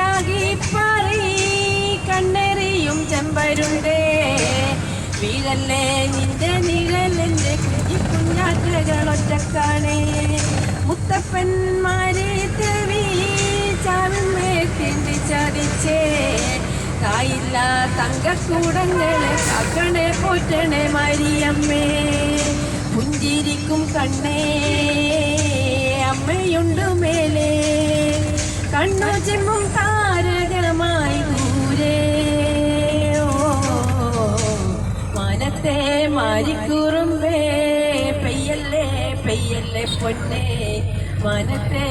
ത്യാഗി പറീ കണ്ണെറിയും ചെമ്പരുണ്ടേ വീഴല്ലേ നിന്റെ നിഴലെന്റെ കുഞ്ഞാറ്റകളൊറ്റക്കാണേ മുത്തപ്പന്മാരെ തെവി ചാവിന്മേ തിണ്ടി ചതിച്ചേ കായില്ല തങ്കക്കൂടങ്ങളെ കാക്കണേ പോറ്റണേ മരിയമ്മേ പുഞ്ചിരിക്കും കണ്ണേ അമ്മയുണ്ട് മേലെ കണ്ണു ചെമ്മും താരകമായി ദൂരെ മനത്തെ മാരിക്കുറുമ്പേ പെയ്യല്ലേ പെയ്യല്ലേ പൊന്നേ മനത്തെ